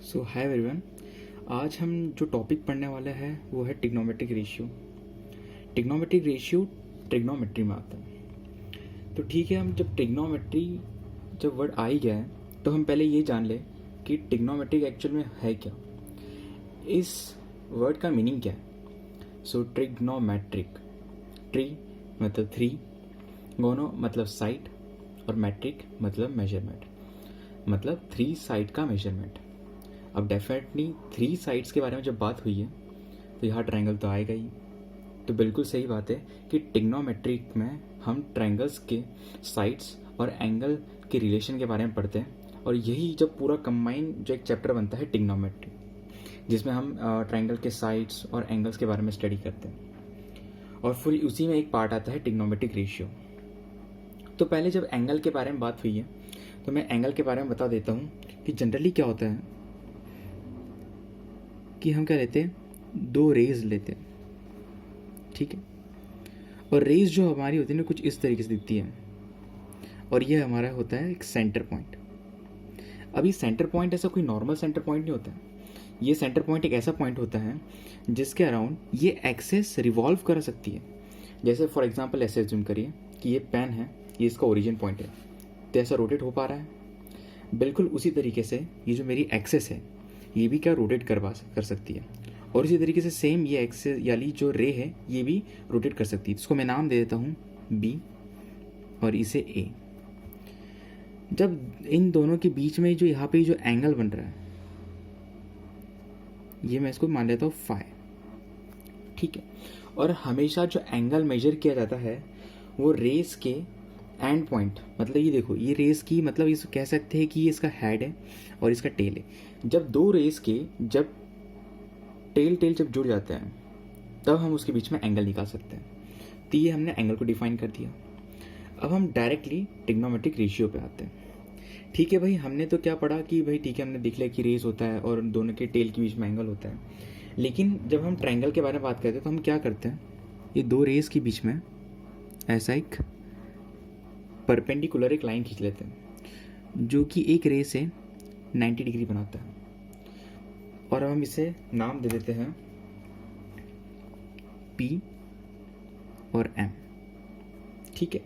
सो hi everyone. आज हम जो टॉपिक पढ़ने वाले हैं वो है trigonometric ratio. Trigonometric ratio trigonometry में आता है। तो ठीक है, हम जब वर्ड आ ही गया है तो हम पहले ये जान ले कि ट्रिग्नोमेट्रिक एक्चुअल में है क्या, इस वर्ड का मीनिंग क्या है। सो ट्रिग्नोमेट्रिक, ट्री मतलब थ्री, गोनो मतलब साइड और मैट्रिक मतलब मेजरमेंट, मतलब थ्री साइड का मेजरमेंट। अब डेफिनेटली थ्री साइड्स के बारे में जब बात हुई है तो यहाँ ट्रायंगल तो आएगा ही। तो बिल्कुल सही बात है कि ट्रिग्नोमेट्रिक में हम ट्रायंगल्स के साइड्स और एंगल के रिलेशन के बारे में पढ़ते हैं, और यही जब पूरा कंबाइन जो एक चैप्टर बनता है ट्रिग्नोमेट्री, जिसमें हम ट्रायंगल के साइड्स और एंगल्स के बारे में स्टडी करते हैं, और फिर उसी में एक पार्ट आता है ट्रिग्नोमेट्रिक रेशियो। तो पहले जब एंगल के बारे में बात हुई है तो मैं एंगल के बारे में बता देता हूँ कि जनरली क्या होता है कि हम क्या लेते हैं, दो रेज लेते हैं, ठीक है। और रेज जो हमारी होती है ना कुछ इस तरीके से दिखती है, और ये हमारा होता है एक सेंटर पॉइंट। अभी सेंटर पॉइंट ऐसा कोई नॉर्मल सेंटर पॉइंट नहीं होता है। ये सेंटर पॉइंट एक ऐसा पॉइंट होता है जिसके अराउंड ये एक्सेस रिवॉल्व कर सकती है। जैसे फॉर एग्जांपल ऐसे एज्यूम करिए कि ये पेन है, ये इसका ओरिजिन पॉइंट है, तो ऐसा रोटेट हो पा रहा है। बिल्कुल उसी तरीके से ये जो मेरी एक्सेस है ये भी क्या रोटेट कर सकती है, और इसी तरीके से सेम ये एक्सेस यानी जो रे है ये भी रोटेट कर सकती है। इसको मैं नाम दे देता हूँ बी और इसे ए। जब इन दोनों के बीच में जो यहाँ पे जो एंगल बन रहा है ये मैं इसको मान लेता हूँ फाई, ठीक है। और हमेशा जो एंगल मेजर किया जाता है वो रेस के एंड पॉइंट, मतलब ये देखो ये रेस की, मतलब इस कह सकते हैं कि ये इसका हेड है और इसका टेल है। जब दो रेस के जब टेल जब जुड़ जाते हैं तब हम उसके बीच में एंगल निकाल सकते हैं। तो ये हमने एंगल को डिफाइन कर दिया। अब हम डायरेक्टली ट्रिग्नोमेट्रिक रेशियो पे आते हैं। ठीक है भाई, हमने तो क्या पढ़ा कि भाई ठीक है, हमने देख लिया कि रेस होता है और दोनों के टेल के बीच में एंगल होता है। लेकिन जब हम ट्रायंगल के बारे में बात करते हैं तो हम क्या करते हैं, ये दो रेस के बीच में ऐसा एक परपेंडिकुलर एक लाइन खींच लेते हैं जो कि एक रे से 90 डिग्री बनाता है, और अब हम इसे नाम दे देते हैं P और M, ठीक है।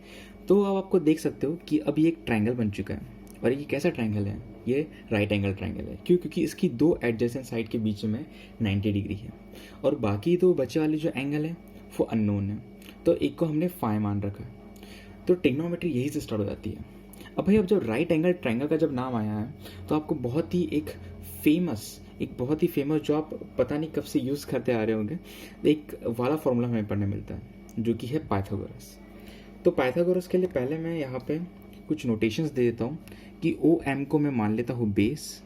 तो अब आपको देख सकते हो कि अब ये एक ट्रायंगल बन चुका है, और ये कैसा ट्रायंगल है, ये राइट एंगल ट्रायंगल है। क्यों? क्योंकि इसकी दो एडजेसेंट साइड के बीच में 90 डिग्री है, और बाकी दो बचे वाले जो एंगल है वो अननोन है, तो एक को हमने फाई मान रखा है। तो ट्रिग्नोमेट्री यही से स्टार्ट हो जाती है। अब भाई अब जब राइट एंगल ट्रायंगल का जब नाम आया है तो आपको बहुत ही फेमस जो आप पता नहीं कब से यूज़ करते आ रहे होंगे, एक वाला फॉर्मूला हमें पढ़ने मिलता है जो कि है पाइथागोरस। तो पाइथागोरस के लिए पहले मैं यहाँ पे कुछ नोटेशंस दे देता हूँ कि ओ एम को मैं मान लेता हूँ बेस,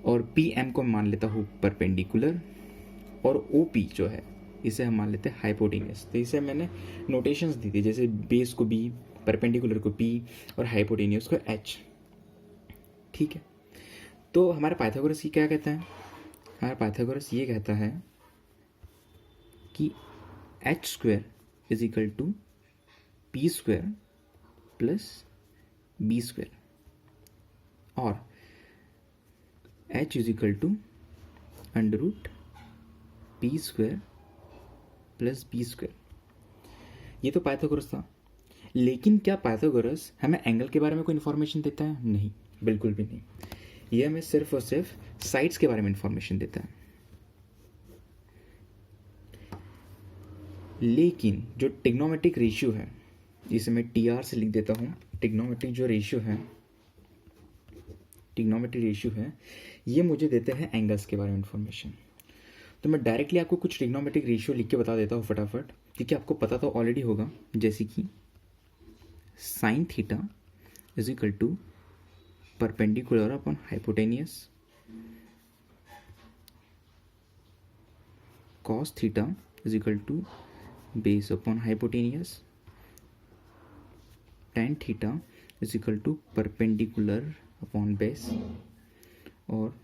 और पी एम को मान लेता हूँ परपेंडिकुलर, और ओ पी जो है इसे हम मान लेते हैं हाइपोटेनियस। तो इसे मैंने नोटेशंस दी थी, जैसे बेस को बी, परपेंडिकुलर को पी और हाइपोटेनियस को एच, ठीक है। तो हमारा पाइथागोरस ये क्या कहता है, हमारा पाइथागोरस ये कहता है कि H square is equal to P square plus B square, और H is equal to under root P square plus B square. ये तो पाइथागोरस था। लेकिन क्या पाइथागोरस हमें एंगल के बारे में कोई इन्फॉर्मेशन देता है? नहीं, बिल्कुल भी नहीं। ये हमें सिर्फ और सिर्फ साइड्स के बारे में इन्फॉर्मेशन देता है। लेकिन जो ट्रिग्नोमेट्रिक रेशियो है, इसे मैं टी आर से लिख देता हूँ। ट्रिग्नोमेट्रिक रेशियो है ये मुझे देते हैं एंगल्स के बारे में इन्फॉर्मेशन। तो मैं डायरेक्टली आपको कुछ ट्रिग्नोमेट्रिक रेशियो लिख के बता देता हूँ फटाफट, क्योंकि आपको पता तो ऑलरेडी होगा। जैसे कि sine theta is equal to perpendicular upon hypotenuse, cos theta is equal to base upon hypotenuse, tan theta is equal to perpendicular upon base, और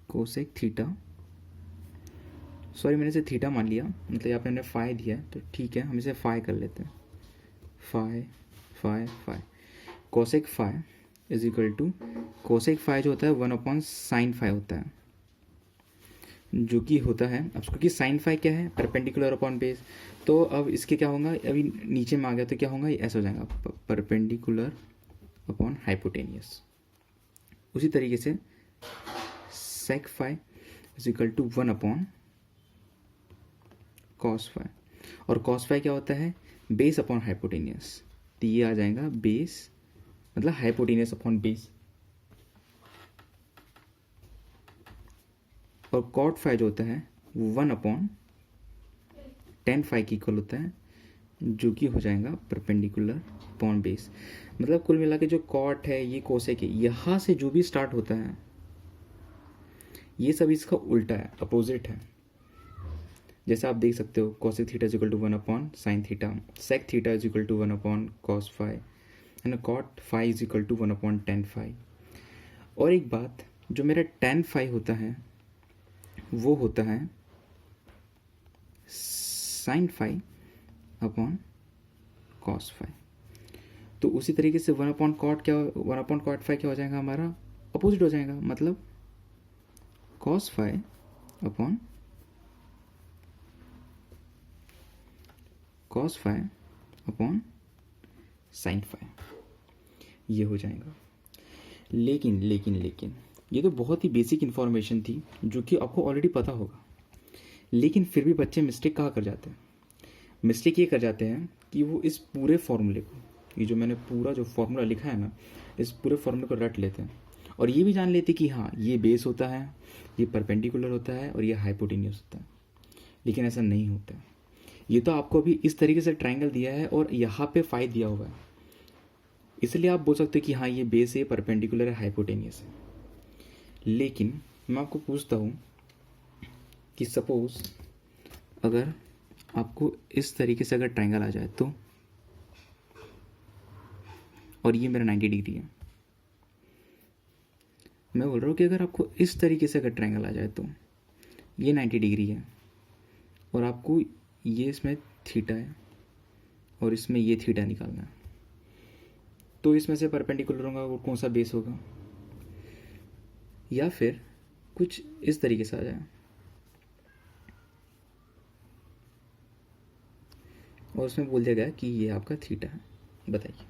कोसेक थीटा, सॉरी मैंने इसे थीटा मान लिया, मतलब यहाँ पे हमने फाई दिया है तो ठीक है, हम इसे फाई कर लेते हैं। Phi phi phi, cosec phi is equal to, cosec phi जो होता है 1/sin फाई होता है, जो कि होता है अब क्योंकि साइन फाई क्या है, परपेंडिकुलर अपॉन बेस। तो अब इसके क्या होगा, अभी नीचे में आ गया तो क्या होगा, ये ऐसा हो जाएगा, परपेंडिकुलर अपॉन हाइपोटेनियस। उसी तरीके से sec phi is equal to 1/cos phi, और cos फाई क्या होता है, बेस अपॉन हाइपोटेनियस। तो ये आ जाएगा बेस मतलब हाइपोटेनियस अपॉन बेस। और कॉट फाई जो होता है 1/tan फाई की इक्वल होता है, जो कि हो जाएगा परपेंडिकुलर अपॉन बेस। मतलब कुल मिला के जो कॉट है, ये कोसेक है, यहाँ से जो भी स्टार्ट होता है ये सब इसका उल्टा है, अपोजिट है। जैसे आप देख सकते हो cosec theta is equal to 1/sin theta, sec theta is equal to 1/cos phi, and cot phi is equal to 1/tan phi. और एक बात, जो मेरा tan फाई होता है वो होता है sin phi upon cos phi. तो उसी तरीके से 1/cot क्या, 1/cot फाई क्या हो जाएगा हमारा, अपोजिट हो जाएगा, मतलब cos phi upon sin phi, ये हो जाएगा। लेकिन लेकिन लेकिन ये तो बहुत ही बेसिक इन्फॉर्मेशन थी जो कि आपको ऑलरेडी पता होगा, लेकिन फिर भी बच्चे मिस्टेक कहाँ कर जाते हैं, मिस्टेक ये कर जाते हैं कि वो इस पूरे फॉर्मूले को, ये जो मैंने पूरा जो फॉर्मूला लिखा है ना, इस पूरे फॉर्मूले को रट लेते हैं और ये भी जान लेते कि हाँ ये बेस होता है, ये परपेंडिकुलर होता है और ये हाइपोटेन्यूस होता है। लेकिन ऐसा नहीं होता है। ये तो आपको अभी इस तरीके से ट्रायंगल दिया है और यहाँ पे फाई दिया हुआ है, इसलिए आप बोल सकते हो कि हाँ ये बेस है, परपेंडिकुलर है, हाइपोटेनियस है। लेकिन मैं आपको पूछता हूँ कि सपोज अगर आपको इस तरीके से अगर ट्रायंगल आ जाए तो, और ये मेरा 90 डिग्री है, मैं बोल रहा हूँ कि अगर आपको इस तरीके से अगर ट्रायंगल आ जाए तो ये 90 डिग्री है और आपको ये इसमें थीटा है और इसमें ये थीटा निकालना है, तो इसमें से परपेंडिकुलर होगा वो कौन सा बेस होगा। या फिर कुछ इस तरीके से आ जाए और उसमें बोल दिया गया कि ये आपका थीटा है, बताइए।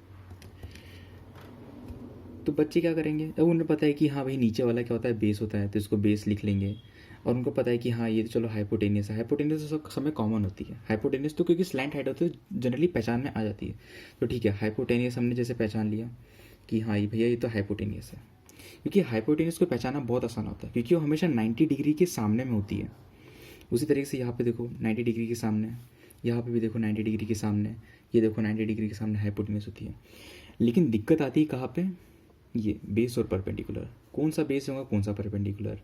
तो बच्चे क्या करेंगे, अब उन्हें पता है कि हाँ भाई नीचे वाला क्या होता है, बेस होता है, तो इसको बेस लिख लेंगे। और उनको पता है कि हाँ ये तो चलो हाइपोटेनियस है, हाइपोटेनियस तो सब समय कॉमन होती है। हाइपोटेनियस तो क्योंकि स्लैंट हाइट होती है जनरली पहचान में आ जाती है, तो ठीक है हाइपोटेनियस हमने जैसे पहचान लिया कि हाँ ये भैया ये तो हाइपोटेनियस है। क्योंकि हाइपोटेनियस को पहचानना बहुत आसान होता है क्योंकि वो हमेशा 90 डिग्री के सामने में होती है। उसी तरीके से यहाँ पे देखो 90 डिग्री के सामने, यहाँ पे भी देखो 90 डिग्री के सामने, ये देखो 90 डिग्री के सामने हाइपोटेनियस होती है। लेकिन दिक्कत आती है कहाँ पे, ये बेस और परपेंडिकुलर, कौन सा बेस होगा कौन सा परपेंडिकुलर।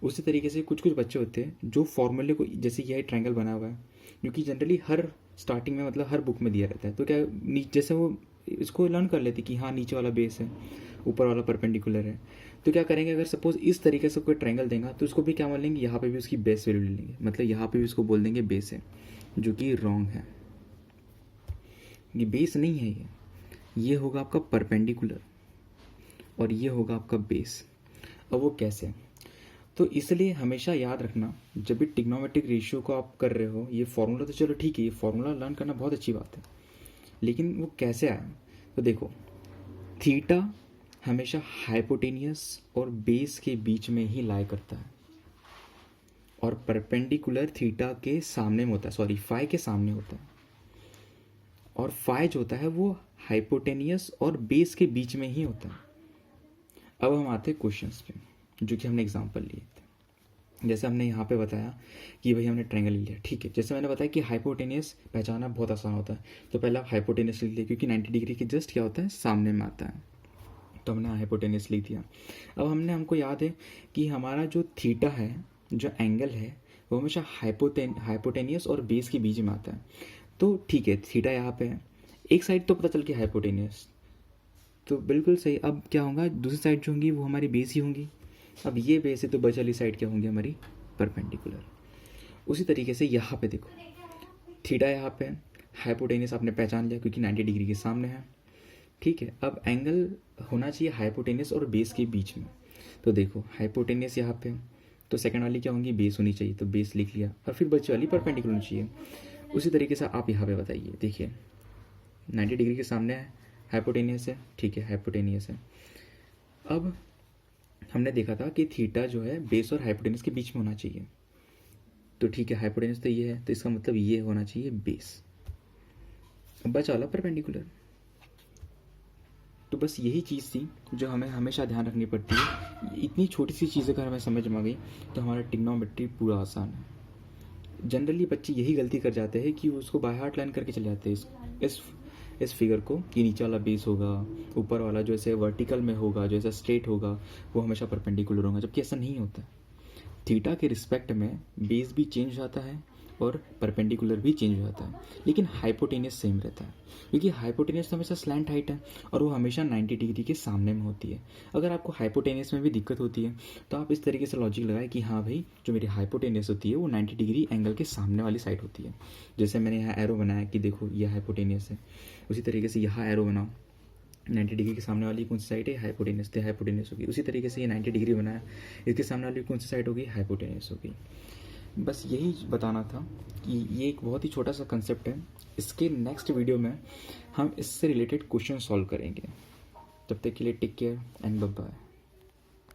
उसी तरीके से कुछ कुछ बच्चे होते हैं जो फॉर्मूले को, जैसे यह ट्रायंगल बना हुआ है क्योंकि जनरली हर स्टार्टिंग में मतलब हर बुक में दिया रहता है, तो क्या जैसे वो इसको लर्न कर लेते कि हाँ नीचे वाला बेस है, ऊपर वाला परपेंडिकुलर है। तो क्या करेंगे, अगर सपोज इस तरीके से कोई ट्रायंगल देगा तो उसको भी क्या बोल लेंगे, यहाँ पे भी उसकी बेस वैल्यू ले लेंगे, मतलब यहाँ पे भी उसको बोल देंगे बेस है, जो कि रॉन्ग है। ये बेस नहीं है, ये होगा आपका परपेंडिकुलर और ये होगा आपका बेस। अब वो कैसे, तो इसलिए हमेशा याद रखना जब भी ट्रिग्नोमेट्रिक रेशियो को आप कर रहे हो, ये फॉर्मूला तो चलो ठीक है, ये फॉर्मूला लर्न करना बहुत अच्छी बात है, लेकिन वो कैसे आया। तो देखो थीटा हमेशा हाइपोटेनियस और बेस के बीच में ही लाई करता है और परपेंडिकुलर थीटा के सामने में होता है, सॉरी फाई के सामने होता है, और फाई जो होता है वो हाइपोटेनियस और बेस के बीच में ही होता है। अब हम आते हैं क्वेश्चंस पे जो कि हमने एग्जांपल लिए थे। जैसे हमने यहाँ पे बताया कि भाई हमने ट्रायंगल लिया, ठीक है। जैसे मैंने बताया कि हाइपोटेनियस पहचाना बहुत आसान होता है, तो पहले आप हाइपोटेनियस लिख लिया क्योंकि 90 डिग्री के जस्ट क्या होता है, सामने में आता है, तो हमने हाइपोटेनियस लिख दिया। अब हमको याद है कि हमारा जो थीटा है, जो एंगल है, वो हमेशा हाइपोटेनियस और बेस के बीच में आता है। तो ठीक है थीटा यहाँ पे है, एक साइड तो पता चल के हाइपोटेनियस, तो बिल्कुल सही। अब क्या होगा, दूसरी साइड जो होंगी वो हमारी बेस ही होंगी। अब ये बेस है तो बची वाली साइड क्या होंगी, हमारी परपेंडिकुलर। उसी तरीके से यहाँ पे देखो थीटा यहाँ पे है, हाइपोटेनियस आपने पहचान लिया क्योंकि 90 डिग्री के सामने है, ठीक है। अब एंगल होना चाहिए हाइपोटेनियस और बेस के बीच में। तो देखो हाइपोटेनियस यहाँ पे, तो सेकंड वाली क्या होंगी, बेस होनी चाहिए, तो बेस लिख लिया, और फिर बच्चे वाली परपेंडिकुलर होनी चाहिए। उसी तरीके से आप यहाँ पे बताइए, देखिए 90 डिग्री के सामने है, हाइपोटेनियस है, ठीक है, हाइपोटेनियस है। अब हमने देखा था कि थीटा जो है बेस और हाइपोटेनियस के बीच में होना चाहिए, तो ठीक है, हाइपोटेनियस तो ये है, तो इसका मतलब ये होना चाहिए बेस। अब बचा वाला परपेंडिकुलर। तो बस यही चीज़ थी जो हमें हमेशा ध्यान रखनी पड़ती है। इतनी छोटी सी चीज़ अगर हमें समझ में आ गई तो हमारा ट्रिग्नोमेट्री पूरा आसान है। जनरली बच्चे यही गलती कर जाते हैं कि उसको बाय हार्ट लाइन करके चले जाते हैं इस फिगर को, कि नीचे वाला बेस होगा, ऊपर वाला जो ऐसे वर्टिकल में होगा, जो ऐसा स्ट्रेट होगा, वो हमेशा परपेंडिकुलर होगा, जबकि ऐसा नहीं होता। थीटा के रिस्पेक्ट में बेस भी चेंज हो जाता है और परपेंडिकुलर भी चेंज हो जाता है, लेकिन हाइपोटेनियस सेम रहता है, क्योंकि हाइपोटेनियस तो हमेशा स्लैंट हाइट है और वो हमेशा 90 डिग्री के सामने में होती है। अगर आपको हाइपोटेनियस में भी दिक्कत होती है तो आप इस तरीके से लॉजिक लगाए कि हाँ भाई, जो मेरी हाइपोटेनियस होती है वो 90 डिग्री एंगल के सामने वाली साइड होती है। जैसे मैंने यहाँ एरो बनाया कि देखो ये हाइपोटेनियस है, उसी तरीके से यहाँ एरो बनाओ, 90 डिग्री के सामने वाली कौन सी साइड है, हाइपोटेनियस, तो हाइपोटेनियस होगी। उसी तरीके से ये 90 डिग्री बनाया, इसके सामने वाली कौन सी साइड होगी, हाइपोटेनियस होगी। बस यही बताना था कि ये एक बहुत ही छोटा सा कंसेप्ट है। इसके नेक्स्ट वीडियो में हम इससे रिलेटेड क्वेश्चन सॉल्व करेंगे। तब तक के लिए take care and bye bye.